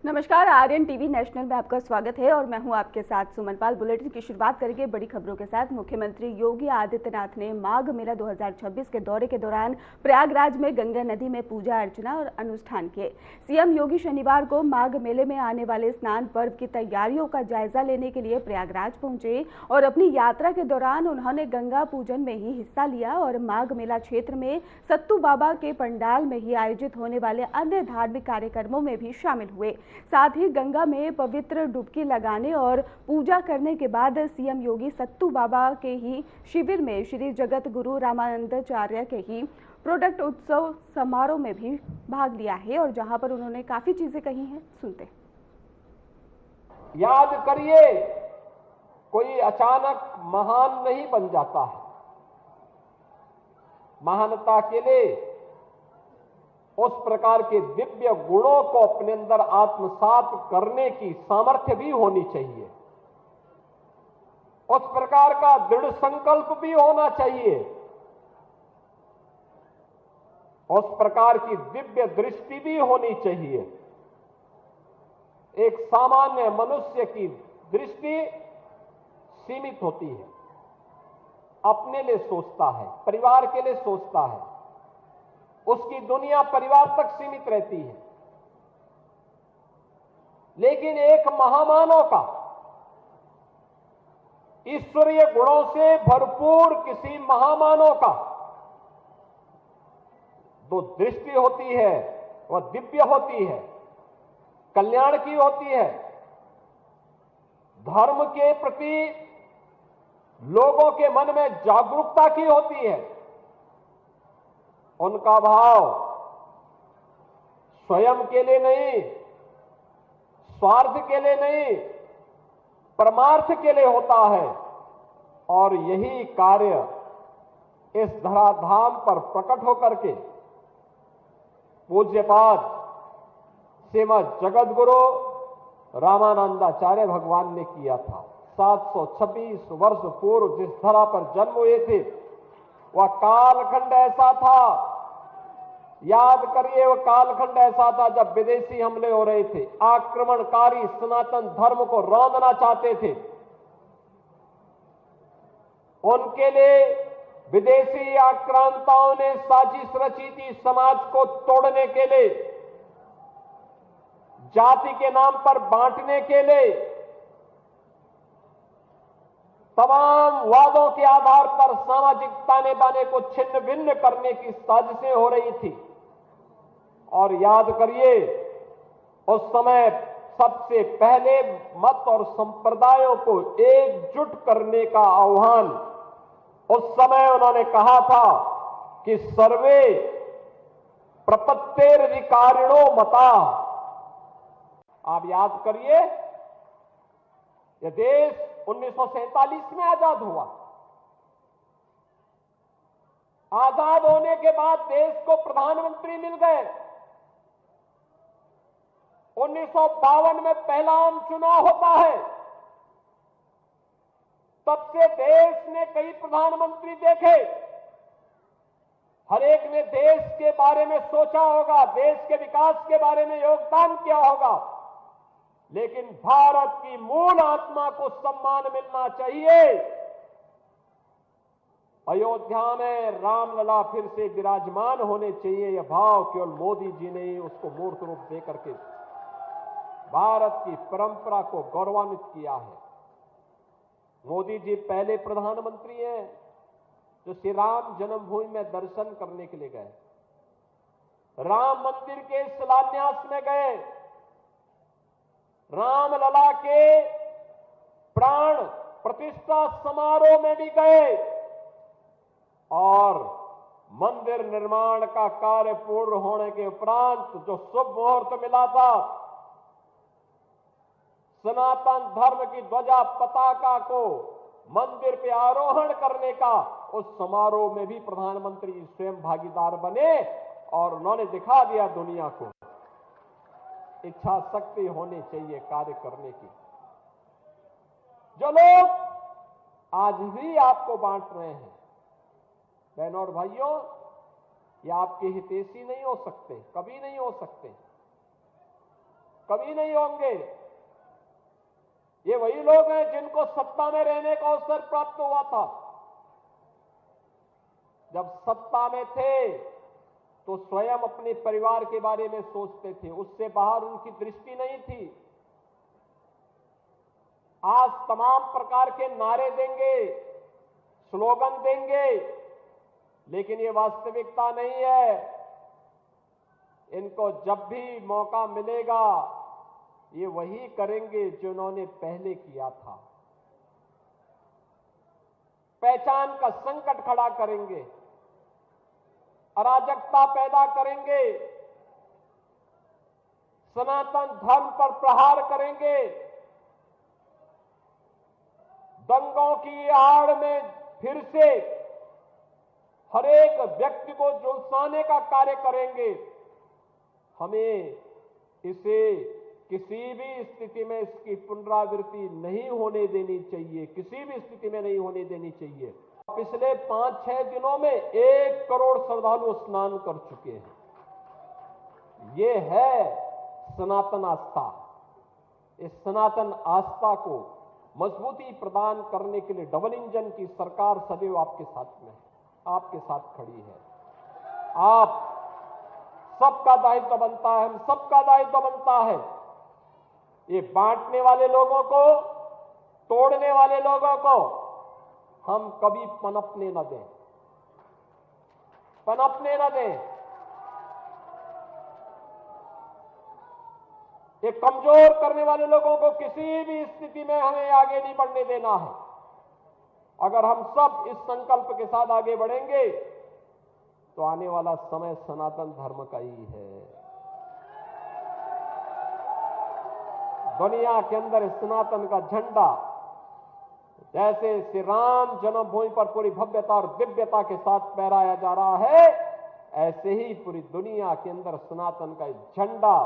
नमस्कार, Aryan TV national में आपका स्वागत है और मैं हूं आपके साथ सुमन पाल। बुलेटिन की शुरुआत करेंगे बड़ी खबरों के साथ। मुख्यमंत्री योगी आदित्यनाथ ने माघ मेला 2026 के दौरे के दौरान प्रयागराज में गंगा नदी में पूजा अर्चना और अनुष्ठान किए। सीएम योगी शनिवार को माघ मेले में आने वाले स्नान पर्व की तैयारियों का जायजा लेने के लिए प्रयागराज पहुंचे और अपनी यात्रा के दौरान उन्होंने गंगा पूजन में ही हिस्सा लिया और माघ मेला क्षेत्र में सत्तू बाबा के पंडाल में ही आयोजित होने वाले अन्य धार्मिक कार्यक्रमों में भी शामिल हुए। साथ ही गंगा में पवित्र डुबकी लगाने और पूजा करने के बाद सीएम योगी सत्तू बाबा के ही शिविर में श्री जगत गुरु रामानंदाचार्य के ही प्रोडक्ट उत्सव समारोह में भी भाग लिया है और जहां पर उन्होंने काफी चीजें कही हैं, सुनते। याद करिए, कोई अचानक महान नहीं बन जाता है। महानता के लिए उस प्रकार के दिव्य गुणों को अपने अंदर आत्मसात करने की सामर्थ्य भी होनी चाहिए। उस प्रकार का दृढ़ संकल्प भी होना चाहिए। उस प्रकार की दिव्य दृष्टि भी होनी चाहिए। एक सामान्य मनुष्य की दृष्टि सीमित होती है, अपने लिए सोचता है, परिवार के लिए सोचता है, उसकी दुनिया परिवार तक सीमित रहती है। लेकिन एक महामानव का ईश्वरीय गुणों से भरपूर किसी महामानव का जो दृष्टि होती है वह दिव्य होती है, कल्याण की होती है, धर्म के प्रति लोगों के मन में जागरूकता की होती है। उनका भाव स्वयं के लिए नहीं, स्वार्थ के लिए नहीं, परमार्थ के लिए होता है। और यही कार्य इस धराधाम पर प्रकट होकर के पूज्यपाद श्रीमद जगतगुरु रामानंदाचार्य भगवान ने किया था। 726 वर्ष पूर्व जिस धरा पर जन्म हुए थे, वह कालखंड ऐसा था, याद करिए, वह कालखंड ऐसा था जब विदेशी हमले हो रहे थे, आक्रमणकारी सनातन धर्म को रौंदना चाहते थे। उनके लिए विदेशी आक्रांताओं ने साजिश रची थी समाज को तोड़ने के लिए, जाति के नाम पर बांटने के लिए, तमाम वादों के आधार पर सामाजिक ताने बाने को छिन्न भिन्न करने की साजिशें हो रही थी। और याद करिए, उस समय सबसे पहले मत और संप्रदायों को एकजुट करने का आह्वान उस समय उन्होंने कहा था कि सर्वे प्रपत्तेरधिकारिणो मता। आप याद करिए, यह देश 1947 में आजाद हुआ। आजाद होने के बाद देश को प्रधानमंत्री मिल गए। 1952 में पहला आम चुनाव होता है। तब से देश ने कई प्रधानमंत्री देखे। हर एक ने देश के बारे में सोचा होगा, देश के विकास के बारे में योगदान किया होगा, लेकिन भारत की मूल आत्मा को सम्मान मिलना चाहिए। अयोध्या में रामलला फिर से विराजमान होने चाहिए, यह भाव केवल मोदी जी ने ही उसको मूर्त रूप दे करके भारत की परंपरा को गौरवान्वित किया है। मोदी जी पहले प्रधानमंत्री हैं जो श्री राम जन्मभूमि में दर्शन करने के लिए गए, राम मंदिर के शिलान्यास में गए, रामलला के प्राण प्रतिष्ठा समारोह में भी गए और मंदिर निर्माण का कार्य पूर्ण होने के उपरांत जो शुभ मुहूर्त मिला था, सनातन धर्म की ध्वजा पताका को मंदिर पे आरोहण करने का, उस समारोह में भी प्रधानमंत्री स्वयं भागीदार बने और उन्होंने दिखा दिया दुनिया को इच्छा शक्ति होनी चाहिए कार्य करने की। जो लोग आज भी आपको बांट रहे हैं, बहनों और भाइयों, ये आपके हितैषी नहीं हो सकते, कभी नहीं हो सकते। कभी नहीं होंगे। ये वही लोग हैं जिनको सत्ता में रहने का अवसर प्राप्त हुआ था। जब सत्ता में थे तो स्वयं अपने परिवार के बारे में सोचते थे, उससे बाहर उनकी दृष्टि नहीं थी। आज तमाम प्रकार के नारे देंगे, स्लोगन देंगे, लेकिन ये वास्तविकता नहीं है। इनको जब भी मौका मिलेगा ये वही करेंगे जो उन्होंने पहले किया था। पहचान का संकट खड़ा करेंगे, अराजकता पैदा करेंगे, सनातन धर्म पर प्रहार करेंगे, दंगों की आड़ में फिर से हर एक व्यक्ति को झुलसाने का कार्य करेंगे। हमें इसे किसी भी स्थिति में इसकी पुनरावृत्ति नहीं होने देनी चाहिए, किसी भी स्थिति में नहीं होने देनी चाहिए। पिछले 5-6 दिनों में 1 करोड़ श्रद्धालु स्नान कर चुके हैं। ये है सनातन आस्था। इस सनातन आस्था को मजबूती प्रदान करने के लिए डबल इंजन की सरकार सदैव आपके साथ में है, आपके साथ खड़ी है। आप सबका दायित्व बनता है, हम सबका दायित्व बनता है ये बांटने वाले लोगों को, तोड़ने वाले लोगों को हम कभी पनपने न दें, पनपने न दें। ये कमजोर करने वाले लोगों को किसी भी स्थिति में हमें आगे नहीं बढ़ने देना है। अगर हम सब इस संकल्प के साथ आगे बढ़ेंगे तो आने वाला समय सनातन धर्म का ही है। दुनिया के अंदर सनातन का झंडा जैसे श्री राम जन्मभूमि पर पूरी भव्यता और दिव्यता के साथ फहराया जा रहा है, ऐसे ही पूरी दुनिया के अंदर सनातन का झंडा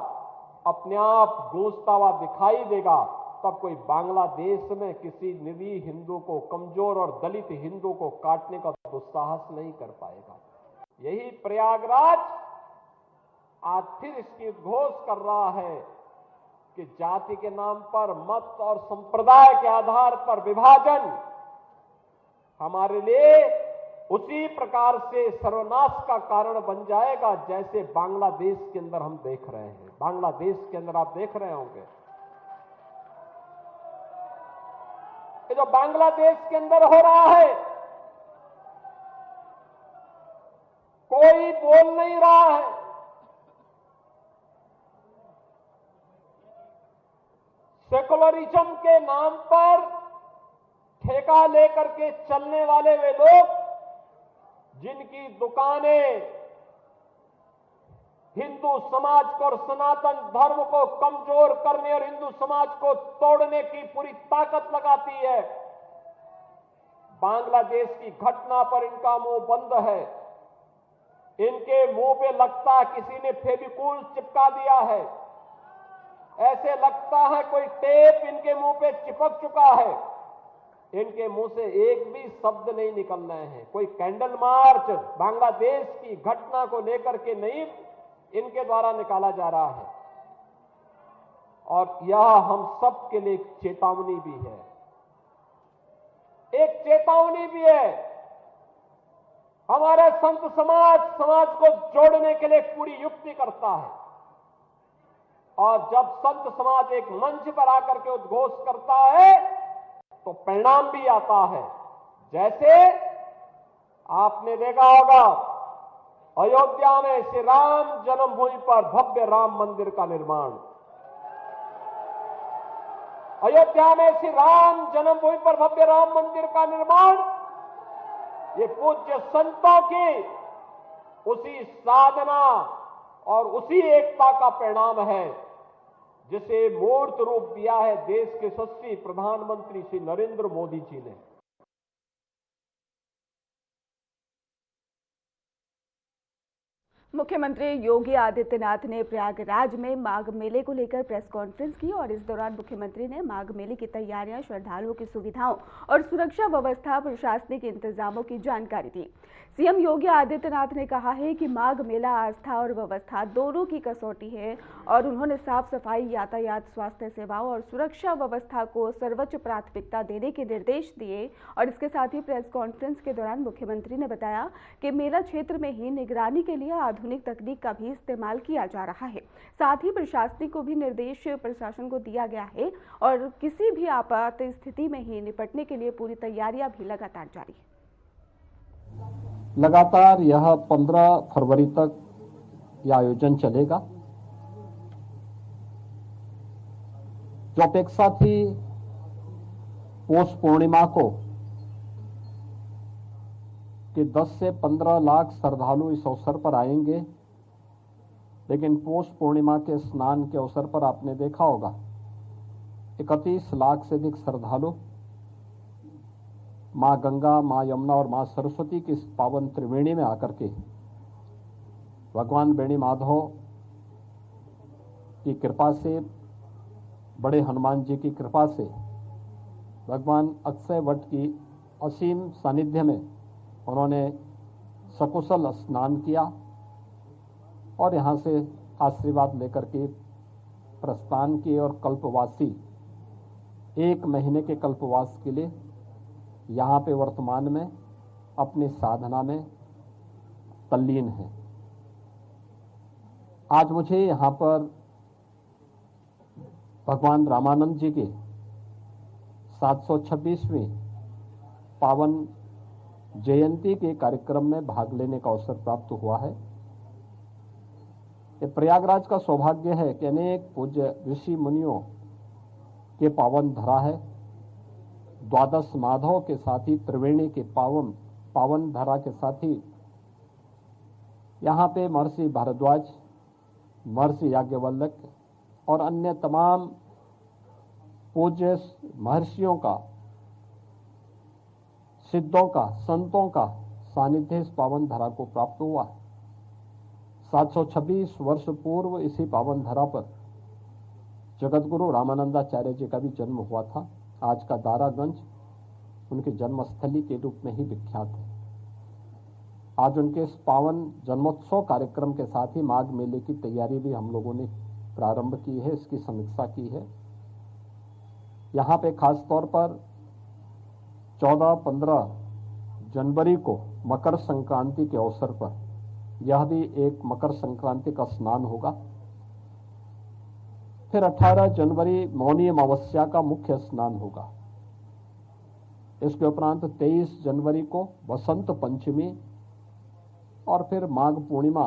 अपने आप गूंजता हुआ दिखाई देगा। तब कोई बांग्लादेश में किसी निर्दयी हिंदू को, कमजोर और दलित हिंदू को काटने का दुस्साहस नहीं कर पाएगा। यही प्रयागराज आज फिर इसकी उद्घोष कर रहा है कि जाति के नाम पर, मत और संप्रदाय के आधार पर विभाजन हमारे लिए उसी प्रकार से सर्वनाश का कारण बन जाएगा जैसे बांग्लादेश के अंदर हम देख रहे हैं। बांग्लादेश के अंदर आप देख रहे होंगे, ये जो बांग्लादेश के अंदर हो रहा है, कोई बोल नहीं रहा है। सेकुलरिज्म के नाम पर ठेका लेकर के चलने वाले वे लोग जिनकी दुकानें हिंदू समाज को और सनातन धर्म को कमजोर करने और हिंदू समाज को तोड़ने की पूरी ताकत लगाती है, बांग्लादेश की घटना पर इनका मुंह बंद है। इनके मुंह पे लगता किसी ने फेविकोल चिपका दिया है, ऐसे लगता है कोई टेप इनके मुंह पे चिपक चुका है। इनके मुंह से एक भी शब्द नहीं निकल रहे हैं। कोई कैंडल मार्च बांग्लादेश की घटना को लेकर के नहीं इनके द्वारा निकाला जा रहा है। और यह हम सब के लिए एक चेतावनी भी है, एक चेतावनी भी है। हमारे संत समाज को जोड़ने के लिए पूरी युक्ति करता है, और जब संत समाज एक मंच पर आकर के उद्घोष करता है तो परिणाम भी आता है। जैसे आपने देखा होगा अयोध्या में श्री राम जन्मभूमि पर भव्य राम मंदिर का निर्माण, अयोध्या में श्री राम जन्मभूमि पर भव्य राम मंदिर का निर्माण, ये पूज्य संतों की उसी साधना और उसी एकता का परिणाम है जिसे मूर्त रूप दिया है देश के यशस्वी प्रधानमंत्री श्री नरेंद्र मोदी जी ने। मुख्यमंत्री योगी आदित्यनाथ ने प्रयागराज में माघ मेले को लेकर प्रेस कॉन्फ्रेंस की और इस दौरान मुख्यमंत्री ने माघ मेले की तैयारियां, श्रद्धालुओं की सुविधाओं और सुरक्षा व्यवस्था, प्रशासनिक इंतजामों की जानकारी दी। सीएम योगी आदित्यनाथ ने कहा है कि माघ मेला आस्था और व्यवस्था दोनों की कसौटी है और उन्होंने साफ सफाई, यातायात, स्वास्थ्य सेवाओं और सुरक्षा व्यवस्था को सर्वोच्च प्राथमिकता देने के निर्देश दिए। और इसके साथ ही प्रेस कॉन्फ्रेंस के दौरान मुख्यमंत्री ने बताया कि मेला क्षेत्र में ही निगरानी के लिए आधुनिक तकनीक का भी इस्तेमाल किया जा रहा है। साथ ही प्रशासनिक को भी निर्देश प्रशासन को दिया गया है और किसी भी आपात स्थिति में ही निपटने के लिए पूरी तैयारियां भी लगातार जारी है। लगातार यह 15 फरवरी तक यह आयोजन चलेगा। जो अपेक्षा थी पौष पूर्णिमा को कि 10 से 15 लाख श्रद्धालु इस अवसर पर आएंगे, लेकिन पौष पूर्णिमा के स्नान के अवसर पर आपने देखा होगा 31 लाख से अधिक श्रद्धालु मां गंगा, मां यमुना और मां सरस्वती की इस पावन त्रिवेणी में आकर के भगवान बेणी माधव की कृपा से, बड़े हनुमान जी की कृपा से, भगवान अक्षय वट की असीम सानिध्य में उन्होंने सकुशल स्नान किया और यहाँ से आशीर्वाद लेकर के प्रस्थान किए और कल्पवासी 1 महीने के कल्पवास के लिए यहाँ पे वर्तमान में अपनी साधना में तल्लीन है। आज मुझे यहाँ पर भगवान रामानंद जी के 726वीं पावन जयंती के कार्यक्रम में भाग लेने का अवसर प्राप्त हुआ है। ये प्रयागराज का सौभाग्य है कि अनेक पूज्य ऋषि मुनियों के पावन धरा है। द्वादश माधव के साथ ही त्रिवेणी के पावन धरा के साथ ही यहाँ पे महर्षि भारद्वाज, महर्षि याज्ञवल्क्य और अन्य तमाम पूज्य महर्षियों का, सिद्धों का, संतों का सानिध्य इस पावन धरा को प्राप्त हुआ है। 726 वर्ष पूर्व इसी पावन धरा पर जगतगुरु रामानंदाचार्य जी का भी जन्म हुआ था। आज का दारागंज उनके जन्मस्थली के रूप में ही विख्यात है। आज उनके इस पावन जन्मोत्सव कार्यक्रम के साथ ही माघ मेले की तैयारी भी हम लोगों ने प्रारंभ की है, इसकी समीक्षा की है। यहाँ पे खास तौर पर 14-15 जनवरी को मकर संक्रांति के अवसर पर यह भी एक मकर संक्रांति का स्नान होगा। फिर 18 जनवरी मौनी अमावस्या का मुख्य स्नान होगा। इसके उपरांत 23 जनवरी को बसंत पंचमी और फिर माघ पूर्णिमा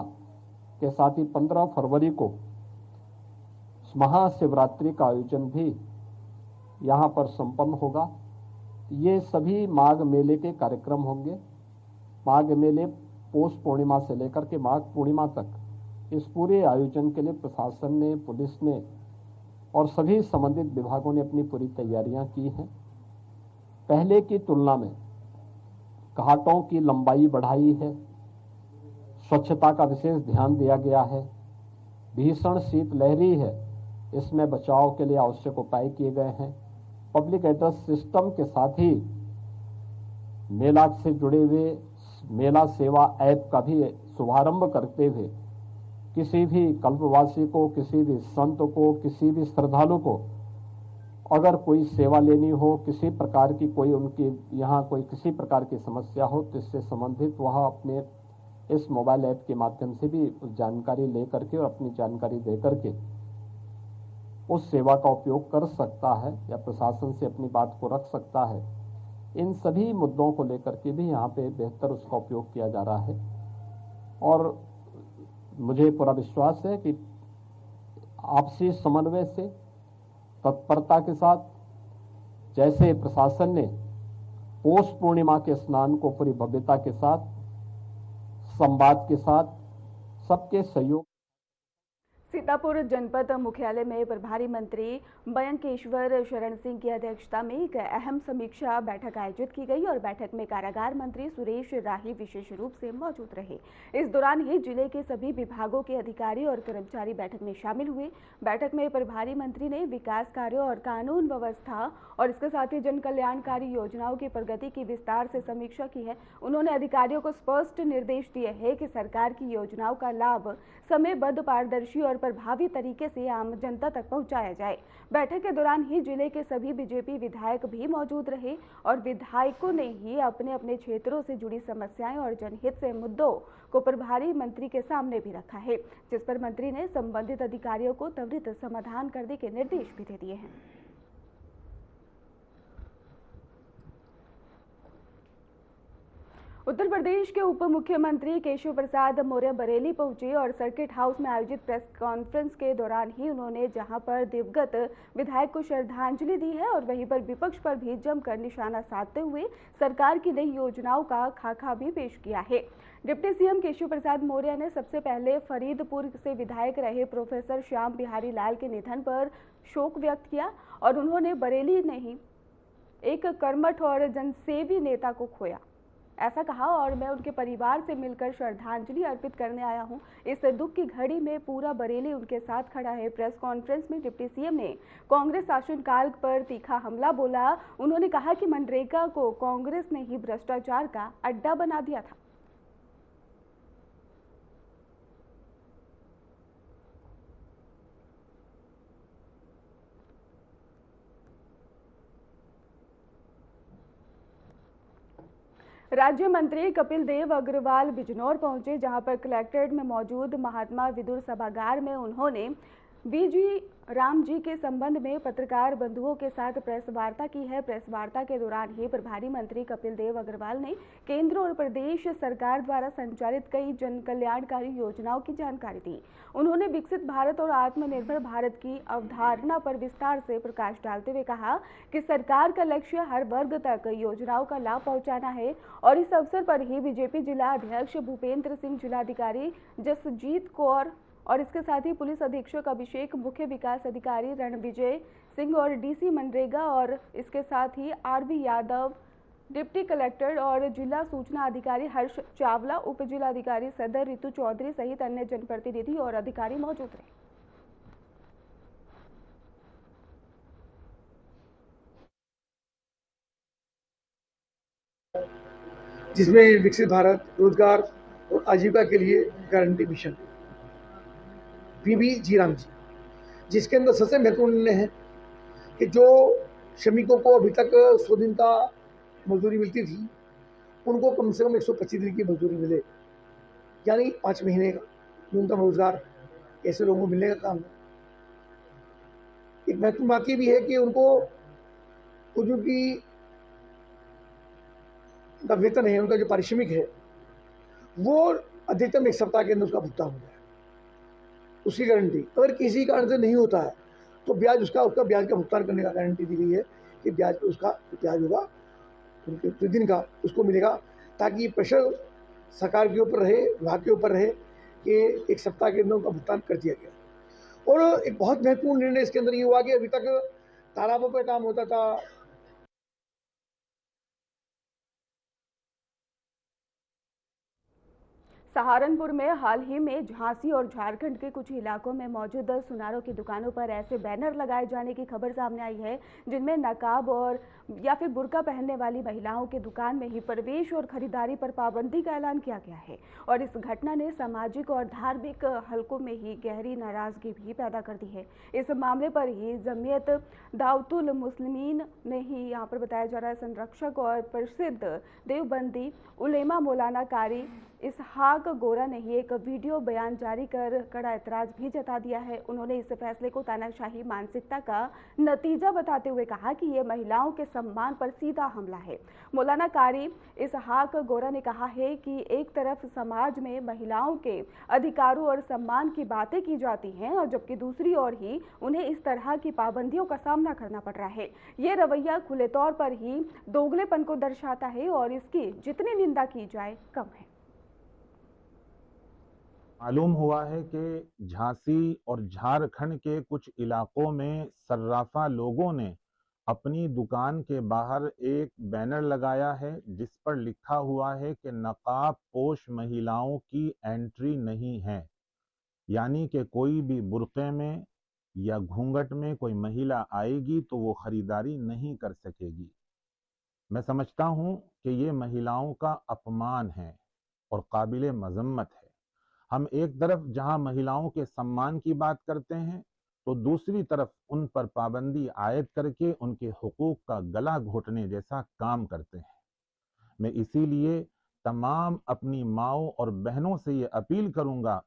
के साथ ही 15 फरवरी को महाशिवरात्रि का आयोजन भी यहाँ पर संपन्न होगा। ये सभी माघ मेले के कार्यक्रम होंगे। माघ मेले पौष पूर्णिमा से लेकर के माघ पूर्णिमा तक इस पूरे आयोजन के लिए प्रशासन ने, पुलिस ने और सभी संबंधित विभागों ने अपनी पूरी तैयारियां की हैं। पहले की तुलना में घाटों की लंबाई बढ़ाई है, स्वच्छता का विशेष ध्यान दिया गया है। भीषण शीतलहरी है, इसमें बचाव के लिए आवश्यक उपाय किए गए हैं। पब्लिक एड्रेस सिस्टम के साथ ही मेला से जुड़े हुए मेला सेवा ऐप का भी शुभारंभ करते हुए किसी भी कल्पवासी को, किसी भी संत को, किसी भी श्रद्धालु को अगर कोई सेवा लेनी हो, किसी प्रकार की कोई उनके यहाँ कोई किसी प्रकार की समस्या हो तो इससे संबंधित वह अपने इस मोबाइल ऐप के माध्यम से भी उस जानकारी ले करके और अपनी जानकारी दे करके उस सेवा का उपयोग कर सकता है या प्रशासन से अपनी बात को रख सकता है। इन सभी मुद्दों को लेकर के भी यहाँ पे बेहतर उसका उपयोग किया जा रहा है और मुझे पूरा विश्वास है कि आपसी समन्वय से, तत्परता के साथ, जैसे प्रशासन ने पौष पूर्णिमा के स्नान को पूरी भव्यता के साथ, संवाद के साथ, सबके सहयोग सीतापुर जनपद मुख्यालय में प्रभारी मंत्री मयंकेश्वर शरण सिंह की अध्यक्षता में एक अहम समीक्षा बैठक आयोजित की गई और बैठक में कारागार मंत्री सुरेश राही विशेष रूप से मौजूद रहे। इस दौरान ही जिले के सभी विभागों के अधिकारी और कर्मचारी बैठक में शामिल हुए। बैठक में प्रभारी मंत्री ने विकास कार्यों और कानून व्यवस्था और इसके साथ ही जन कल्याणकारी योजनाओं की प्रगति की विस्तार से समीक्षा की है। उन्होंने अधिकारियों को स्पष्ट निर्देश दिए हैं कि सरकार की योजनाओं का लाभ समयबद्ध, पारदर्शी और प्रभावी तरीके से आम जनता तक पहुंचाया जाए। बैठक के दौरान ही जिले के सभी बीजेपी विधायक भी मौजूद रहे और विधायकों ने ही अपने अपने क्षेत्रों से जुड़ी समस्याएं और जनहित से मुद्दों को प्रभारी मंत्री के सामने भी रखा है, जिस पर मंत्री ने संबंधित अधिकारियों को त्वरित समाधान करने के निर्देश भी दे दिए हैं। उत्तर प्रदेश के उप मुख्यमंत्री केशव प्रसाद मौर्य बरेली पहुंचे और सर्किट हाउस में आयोजित प्रेस कॉन्फ्रेंस के दौरान ही उन्होंने जहां पर दिवंगत विधायक को श्रद्धांजलि दी है और वहीं पर विपक्ष पर भी जमकर निशाना साधते हुए सरकार की नई योजनाओं का खाका भी पेश किया है। डिप्टी सीएम केशव प्रसाद मौर्य ने सबसे पहले फरीदपुर से विधायक रहे प्रोफेसर श्याम बिहारी लाल के निधन पर शोक व्यक्त किया और उन्होंने बरेली ने ही एक कर्मठ और जनसेवी नेता को खोया, ऐसा कहा और मैं उनके परिवार से मिलकर श्रद्धांजलि अर्पित करने आया हूं। इस दुख की घड़ी में पूरा बरेली उनके साथ खड़ा है। प्रेस कॉन्फ्रेंस में डिप्टी सीएम ने कांग्रेस शासनकाल पर तीखा हमला बोला। उन्होंने कहा कि मनरेगा को कांग्रेस ने ही भ्रष्टाचार का अड्डा बना दिया था। राज्य मंत्री कपिल देव अग्रवाल बिजनौर पहुंचे, जहां पर कलेक्ट्रेट में मौजूद महात्मा विदुर सभागार में उन्होंने वीजी राम जी के संबंध में पत्रकार बंधुओं के साथ प्रेस वार्ता की है। प्रेस वार्ता के दौरान ही प्रभारी मंत्री कपिल देव अग्रवाल ने केंद्र और प्रदेश सरकार द्वारा संचालित कई जन कल्याणकारी योजनाओं की जानकारी दी। उन्होंने विकसित भारत और आत्मनिर्भर भारत की अवधारणा पर विस्तार से प्रकाश डालते हुए कहा कि सरकार का लक्ष्य हर वर्ग तक योजनाओं का लाभ पहुंचाना है और इस अवसर पर ही बीजेपी जिला अध्यक्ष भूपेंद्र सिंह, जिलाधिकारी जसजीत कौर और इसके साथ ही पुलिस अधीक्षक अभिषेक, मुख्य विकास अधिकारी रणविजय सिंह और डीसी मनरेगा और इसके साथ ही आरबी यादव, डिप्टी कलेक्टर और जिला सूचना अधिकारी हर्ष चावला, उप जिलाधिकारी सदर रितु चौधरी सहित अन्य जनप्रतिनिधि और अधिकारी मौजूद रहे। जिसमें विकसित भारत, रोजगार और आजीविका के लिए guarantee mission V G Ram ji, जिसके अंदर सबसे महत्वपूर्ण निर्णय है कि जो श्रमिकों को अभी तक 100 दिन का मजदूरी मिलती थी, उनको कम से कम 125 दिन की मजदूरी मिले, यानी 5 महीने का न्यूनतम रोजगार ऐसे लोगों को मिलने का काम है। एक महत्वपूर्ण बात ये भी है कि उनको जो की उनका वेतन है, उनका जो पारिश्रमिक है, वो अधिकतम 1 सप्ताह के अंदर उसका भुगतान हो जाए, उसकी गारंटी। अगर किसी कारण से नहीं होता है तो ब्याज उसका ब्याज का भुगतान करने का गारंटी दी गई है कि ब्याज पे उसका ब्याज होगा उनके प्रतिदिन का, उसको मिलेगा, ताकि प्रेशर सरकार के ऊपर रहे, विभाग के ऊपर रहे कि 1 सप्ताह के अंदर उनका भुगतान कर दिया गया। और एक बहुत महत्वपूर्ण निर्णय इसके अंदर ये हुआ कि अभी तक तालाबों पर काम होता था, सहारनपुर में हाल ही में झांसी और झारखंड के कुछ इलाकों में मौजूद सुनारों की दुकानों पर ऐसे बैनर लगाए जाने की खबर सामने आई है जिनमें नकाब और या फिर बुर्का पहनने वाली महिलाओं के दुकान में ही प्रवेश और खरीदारी पर पाबंदी का ऐलान किया गया है और इस घटना ने सामाजिक और धार्मिक हलकों में ही गहरी नाराजगी भी पैदा कर दी है। इस मामले पर ही जमीयत दावतुल मुस्लिमीन ने ही यहाँ पर बताया जा रहा है संरक्षक और प्रसिद्ध देवबंदी उलेमा मौलाना कारी इसहाक गोरा ने ही एक वीडियो बयान जारी कर कड़ा ऐतराज भी जता दिया है। उन्होंने इस फैसले को तानाशाही मानसिकता का नतीजा बताते हुए कहा कि ये महिलाओं के सम्मान पर सीधा हमला है। मौलाना कारी इसहाक गोरा ने कहा है कि एक तरफ समाज में महिलाओं के अधिकारों और सम्मान की बातें की जाती हैं और जबकि दूसरी ओर ही उन्हें इस तरह की पाबंदियों का सामना करना पड़ रहा है। ये रवैया खुले तौर पर ही दोगलेपन को दर्शाता है और इसकी जितनी निंदा की जाए कम है। मालूम हुआ है कि झांसी और झारखंड के कुछ इलाकों में सर्राफा लोगों ने अपनी दुकान के बाहर एक बैनर लगाया है जिस पर लिखा हुआ है कि नकाब पोश महिलाओं की एंट्री नहीं है। यानी कि कोई भी बुर्के में या घूंघट में कोई महिला आएगी तो वो खरीदारी नहीं कर सकेगी। मैं समझता हूं कि ये महिलाओं का अपमान है और काबिले मजम्मत है। हम एक तरफ जहां महिलाओं के सम्मान की बात करते हैं तो दूसरी तरफ उन पर पाबंदी आयद करके उनके हुकूक का गला घोटने जैसा काम करते हैं। मैं इसीलिए तमाम अपनी माओं और बहनों से ये अपील करूंगा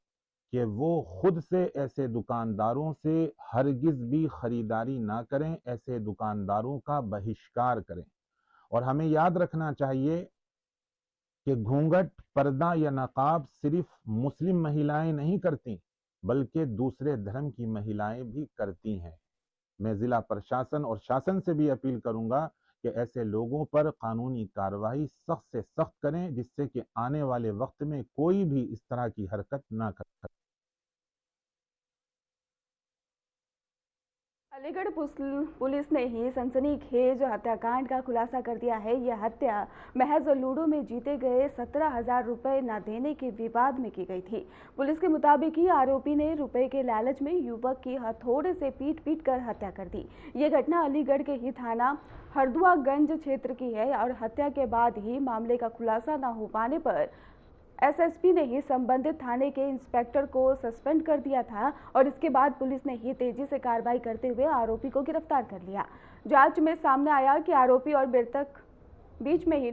कि वो खुद से ऐसे दुकानदारों से हरगिज भी खरीदारी ना करें, ऐसे दुकानदारों का बहिष्कार करें। और हमें याद रखना चाहिए कि घूंघट, पर्दा या नकाब सिर्फ मुस्लिम महिलाएं नहीं करती बल्कि दूसरे धर्म की महिलाएं भी करती हैं। मैं जिला प्रशासन और शासन से भी अपील करूंगा कि ऐसे लोगों पर कानूनी कार्रवाई सख्त से सख्त करें जिससे कि आने वाले वक्त में कोई भी इस तरह की हरकत ना कर सके। अलीगढ़ पुलिस ने ही सनसनीखेज हत्याकांड का खुलासा कर दिया है। यह हत्या महज लूडो में जीते गए 17,000 रुपए न देने के विवाद में की गई थी। पुलिस के मुताबिक ही आरोपी ने रुपए के लालच में युवक की हथौड़े से पीट कर हत्या कर दी। ये घटना अलीगढ़ के ही थाना हरदुआगंज क्षेत्र की है और हत्या के बाद ही मामले का खुलासा न हो पाने पर एसएसपी ने ही संबंधित थाने के इंस्पेक्टर को सस्पेंड कर दिया था और इसके बाद पुलिस ने ही तेजी से कार्रवाई करते हुए आरोपी को गिरफ्तार कर लिया। जांच में सामने आया कि आरोपी और मृतक बीच में ही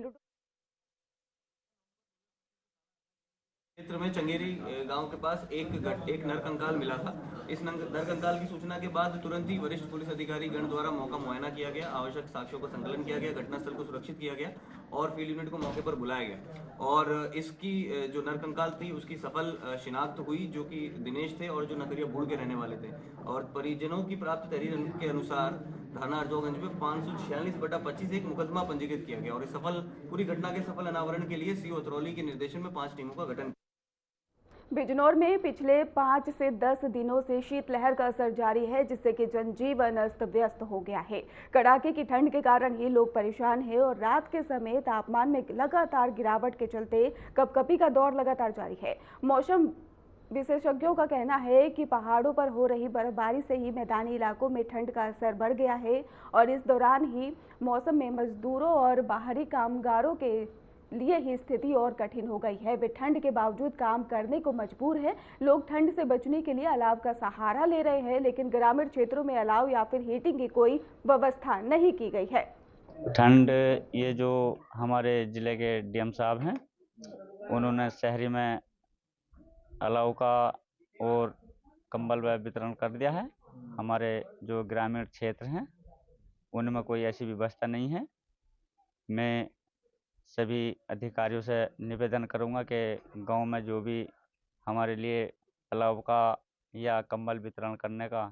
क्षेत्र में चंगेरी गांव के पास एक नरकंकाल मिला था। इस नरकंकाल की सूचना के बाद तुरंत ही वरिष्ठ पुलिस अधिकारी गण द्वारा मौका मुआयना किया गया, आवश्यक साक्ष्यों का संकलन किया गया, घटनास्थल को सुरक्षित किया गया और फील्ड यूनिट को मौके पर बुलाया गया और इसकी जो नरकंकाल थी उसकी सफल शिनाख्त हुई, जो कि दिनेश थे और जो नगरिया बूढ़ के रहने वाले थे। और परिजनों की प्राप्त तहरीर के अनुसार थाना हरदोगंज में 546/25 एक मुकदमा पंजीकृत किया गया और इस पूरी घटना के सफल अनावरण के लिए सीओ अतरौली के निर्देशन में 5 टीमों का गठन। बिजनौर में पिछले 5 से 10 दिनों से शीतलहर का असर जारी है, जिससे कि जनजीवन अस्त व्यस्त हो गया है। कड़ाके की ठंड के कारण ही लोग परेशान हैं और रात के समय तापमान में लगातार गिरावट के चलते कपकपी का दौर लगातार जारी है। मौसम विशेषज्ञों का कहना है कि पहाड़ों पर हो रही बर्फबारी से ही मैदानी इलाकों में ठंड का असर बढ़ गया है और इस दौरान ही मौसम में मजदूरों और बाहरी कामगारों के लिए ही स्थिति और कठिन हो गई है। वे ठंड के बावजूद काम करने को मजबूर हैं। लोग ठंड से बचने के लिए अलाव का सहारा ले रहे हैं, लेकिन ग्रामीण क्षेत्रों में अलाव या फिर हीटिंग की कोई व्यवस्था नहीं की गई है। ठंड, ये जो हमारे ज़िले के डीएम साहब हैं, उन्होंने शहरी में अलाव का और कंबल वितरण कर दिया है। हमारे जो ग्रामीण क्षेत्र हैं उनमें कोई ऐसी व्यवस्था नहीं है। मैं सभी अधिकारियों से निवेदन करूंगा कि गांव में जो भी हमारे लिए अलाव का या कंबल वितरण करने का,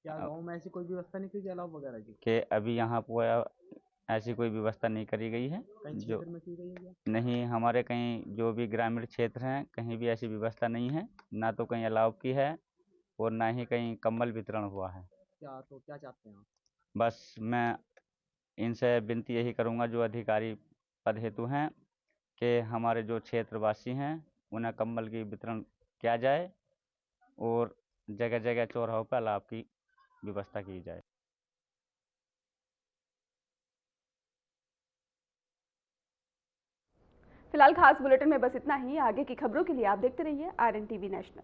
क्या गांव में ऐसी कोई व्यवस्था नहीं की अलाव वगैरह की? कि अभी यहाँ पर ऐसी कोई व्यवस्था नहीं करी गई है। जो में की गई है क्या? नहीं, हमारे कहीं जो भी ग्रामीण क्षेत्र हैं कहीं भी ऐसी व्यवस्था नहीं है, ना तो कहीं अलाव की है और ना ही कहीं कंबल वितरण हुआ है। तो क्या चाहते हैं आप? बस मैं इनसे विनती यही करूंगा जो अधिकारी पद हेतु हैं कि हमारे जो क्षेत्रवासी हैं उन्हें कंबल की वितरण किया जाए और जगह जगह चौराहों पर अलाव की व्यवस्था की जाए। फिलहाल खास बुलेटिन में बस इतना ही। आगे की खबरों के लिए आप देखते रहिए RNTV नेशनल।